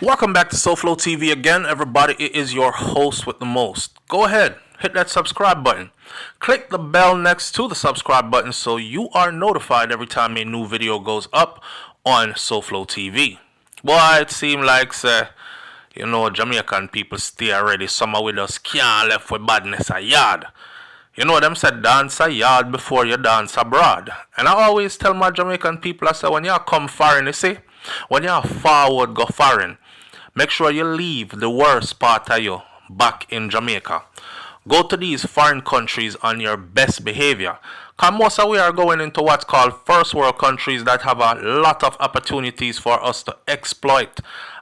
Welcome back to SouFLoTV again, everybody. It is your host with the most. Go ahead, hit that subscribe button. Click the bell next to the subscribe button so you are notified every time a new video goes up on SouFLoTV. Boy, it seems like, Jamaican people stay already. Some of us can't left with badness a yard. You know them said dance a yard before you dance abroad. And I always tell my Jamaican people, I say, when you come foreign, you see, when you forward go foreign, make sure you leave the worst part of you back in Jamaica. Go to these foreign countries on your best behavior. Because most of we are going into what's called first world countries that have a lot of opportunities for us to exploit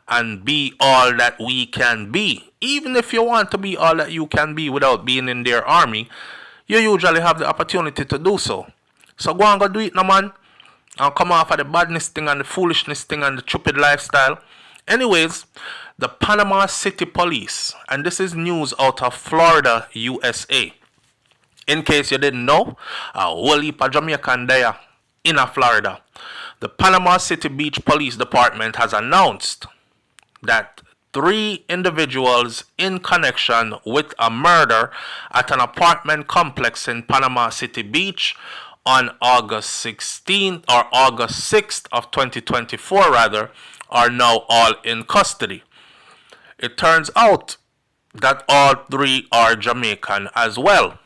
and be all that we can be. Even if you want to be all that you can be without being in their army, you usually have the opportunity to do so. So go and go do it now, man. And come off of the badness thing and the foolishness thing and the stupid lifestyle. Anyways, the Panama City Police, and this is news out of Florida, USA. In case you didn't know, a whole heap of Jamaican there in Florida. The Panama City Beach Police Department has announced that 3 individuals in connection with a murder at an apartment complex in Panama City Beach on August 16th or August 6th of 2024 rather, are now all in custody. It turns out that all 3 are Jamaican as well.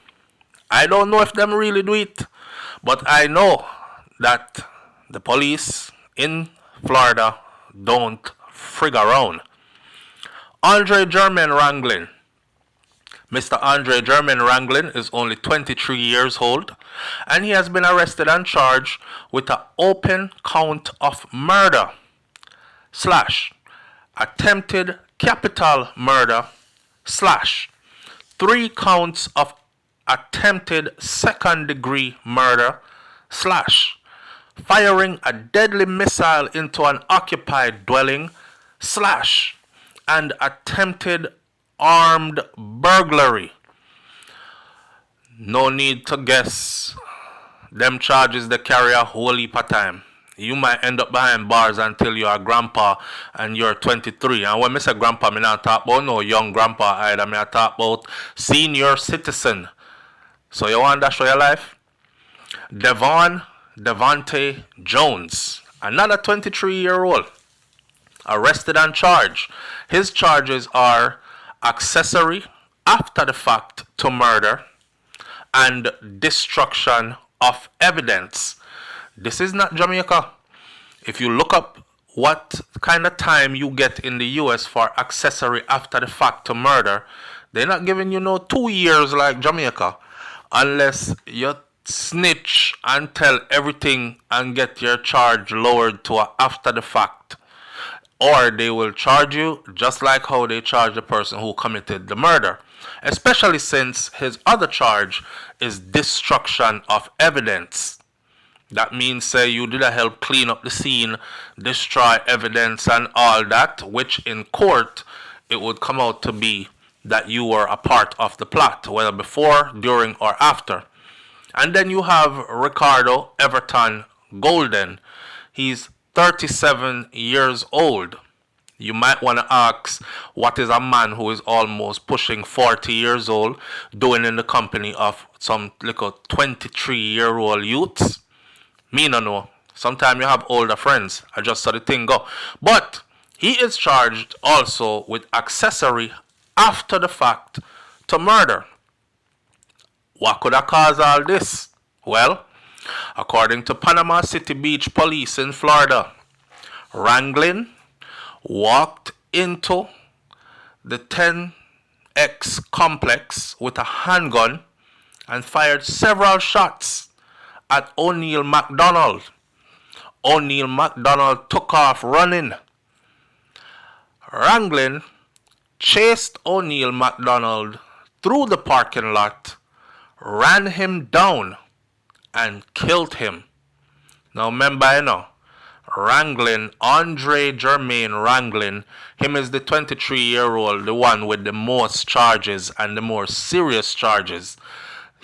I don't know if them really do it, but I know that the police in Florida don't frig around. Germaine Wranglin. Mr. Germaine Wranglin is only 23 years old, and he has been arrested and charged with an open count of murder / attempted capital murder / 3 counts of attempted second-degree murder / firing a deadly missile into an occupied dwelling / and attempted armed burglary. No need to guess. Them charges they carry a whole heap of time. You might end up behind bars until you're a grandpa and you're 23. And when I say grandpa, I not talk about no young grandpa either. I talk about senior citizen. So you want to show your life? Devon Jones, another 23-year-old, arrested and charged. His charges are accessory after the fact to murder and destruction of evidence. This is not Jamaica. If you look up what kind of time you get in the US for accessory after the fact to murder, they're not giving you no 2 years like Jamaica unless you snitch and tell everything and get your charge lowered to a after the fact. Or they will charge you just like how they charge the person who committed the murder. Especially since his other charge is destruction of evidence. That means say you did help clean up the scene, destroy evidence and all that, which in court it would come out to be that you were a part of the plot, whether before, during or after. And then you have Ricardo Everton Golden. He's 37 years old. You might want to ask, what is a man who is almost pushing 40 years old doing in the company of some little 23-year-old youths? Me no know. Sometimes you have older friends. I just saw the thing go. But he is charged also with accessory after the fact to murder. What could have caused all this? Well, according to Panama City Beach Police in Florida, Wranglin walked into the 10X complex with a handgun and fired several shots at O'Neal McDonald. O'Neal McDonald took off running. Wranglin chased O'Neal McDonald through the parking lot, ran him down, and killed him. Now remember, Wranglin, Germaine Wranglin, him is the 23-year-old, the one with the most charges and the more serious charges.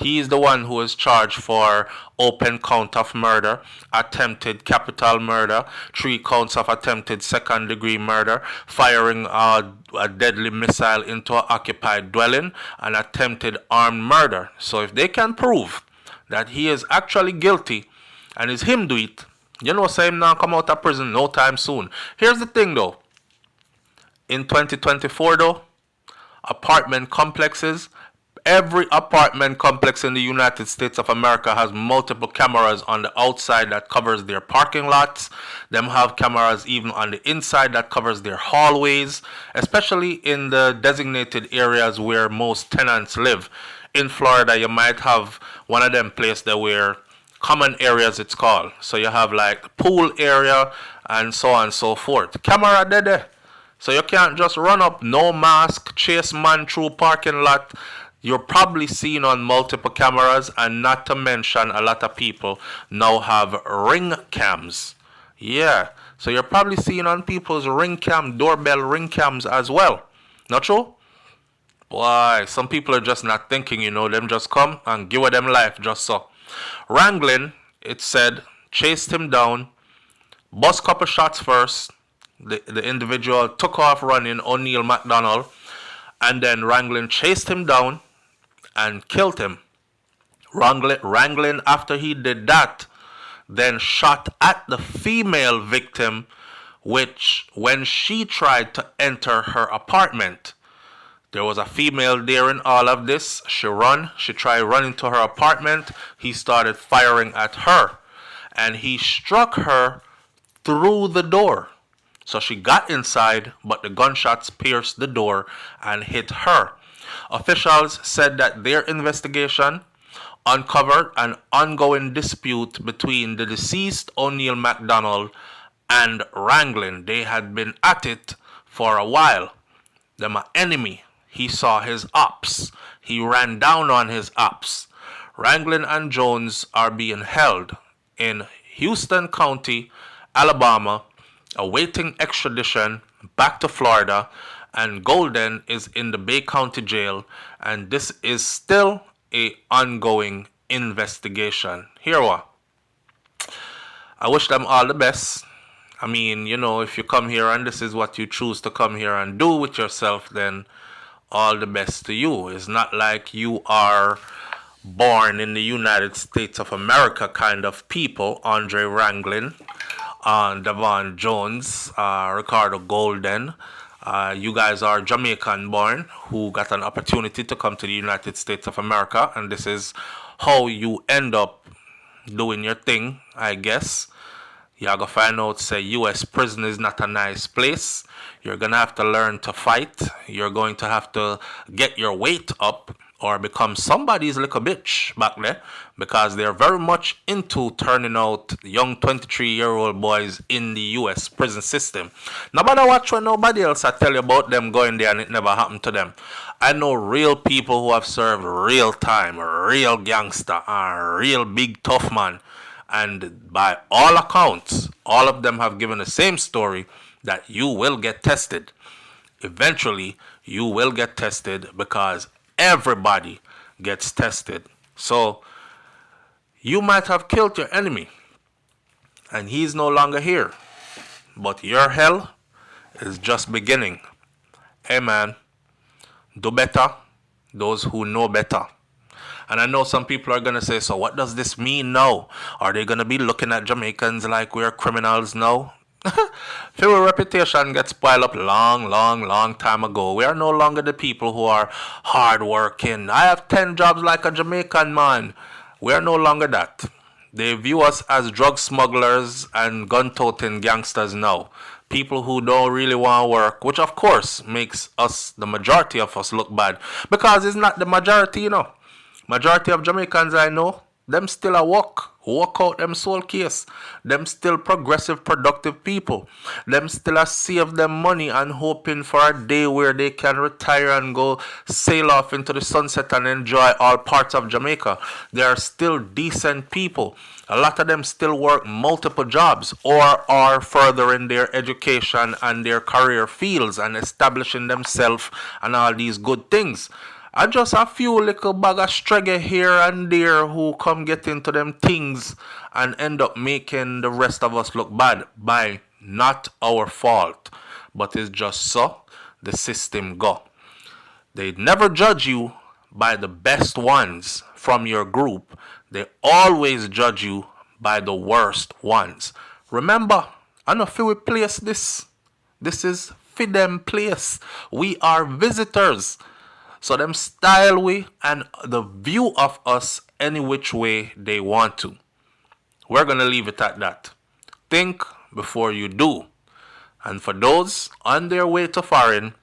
He is the one who is charged for open count of murder, attempted capital murder, 3 counts of attempted second degree murder, firing a deadly missile into an occupied dwelling, and attempted armed murder. So if they can prove that he is actually guilty and it's him do it, you know, say him now come out of prison no time soon. Here's the thing though. In 2024 though, apartment complexes, every apartment complex in the United States of America has multiple cameras on the outside that covers their parking lots. Them have cameras even on the inside that covers their hallways, especially in the designated areas where most tenants live. In Florida, you might have one of them places there where common areas it's called. So you have like the pool area and so on and so forth. Camera there. So you can't just run up, no mask, chase man through parking lot. You're probably seen on multiple cameras, and not to mention a lot of people now have ring cams. Yeah, so you're probably seeing on people's ring cam, doorbell ring cams as well. Not true? Why? Some people are just not thinking, you know, them just come and give them life just so. Wrangling, it said, chased him down, bust couple shots first. The individual took off running, O'Neal McDonald, and then Wrangling chased him down and killed him. Wrangling, after he did that, then shot at the female victim, which when she tried to enter her apartment, there was a female there in all of this. She tried running to her apartment. He started firing at her, and he struck her through the door. So she got inside, but the gunshots pierced the door and hit her. Officials said that their investigation uncovered an ongoing dispute between the deceased O'Neal McDonald and Wrangling. They had been at it for a while. Them an enemy. He saw his ops. He ran down on his ops. Wrangling and Jones are being held in Houston County, Alabama, awaiting extradition back to Florida, and Golden is in the Bay County Jail, and this is still a ongoing investigation. Here what? I wish them all the best. I mean, you know, if you come here and this is what you choose to come here and do with yourself, then all the best to you. It's not like you are born in the United States of America kind of people. Andre Wrangling, Devon Jones, Ricardo Golden. You guys are Jamaican born who got an opportunity to come to the United States of America, and this is how you end up doing your thing, I guess. You're gonna find out, say, U.S. prison is not a nice place. You're gonna have to learn to fight. You're going to have to get your weight up or become somebody's little bitch back there, because they're very much into turning out young 23-year-old boys in the U.S. prison system. Nobody watch when nobody else I tell you about them going there and it never happened to them. I know real people who have served real time, real gangster, and real big tough man. And by all accounts, all of them have given the same story, that you will get tested. Eventually, you will get tested, because everybody gets tested. So, you might have killed your enemy, and he's no longer here. But your hell is just beginning. Hey man, do better, those who know better. And I know some people are going to say, so what does this mean now? Are they going to be looking at Jamaicans like we're criminals now? Our reputation gets spoiled up long time ago. We are no longer the people who are hardworking. I have 10 jobs like a Jamaican man. We are no longer that. They view us as drug smugglers and gun-toting gangsters now. People who don't really want to work, which of course makes us, the majority of us, look bad. Because it's not the majority, you know. Majority of Jamaicans I know, them still a walk out them soul case. Them still progressive, productive people. Them still a save them money and hoping for a day where they can retire and go sail off into the sunset and enjoy all parts of Jamaica. They are still decent people. A lot of them still work multiple jobs or are further in their education and their career fields and establishing themselves and all these good things. And just a few little bag of stregger here and there who come get into them things and end up making the rest of us look bad by not our fault. But it's just so the system go. They never judge you by the best ones from your group. They always judge you by the worst ones. Remember, I know if we place this. This is for them place. We are visitors. So them style we and the view of us any which way they want to. We're gonna leave it at that. Think before you do. And for those on their way to foreign,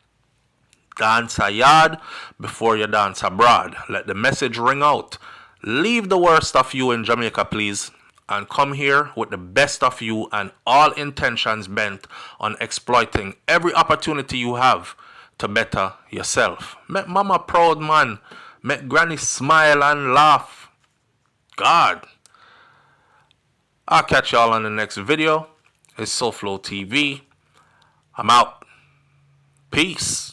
dance a yard before you dance abroad. Let the message ring out. Leave the worst of you in Jamaica, please, and come here with the best of you and all intentions bent on exploiting every opportunity you have to better yourself. Make mama proud, man. Make granny smile and laugh. God. I'll catch y'all on the next video. It's SouFLoTV. I'm out. Peace.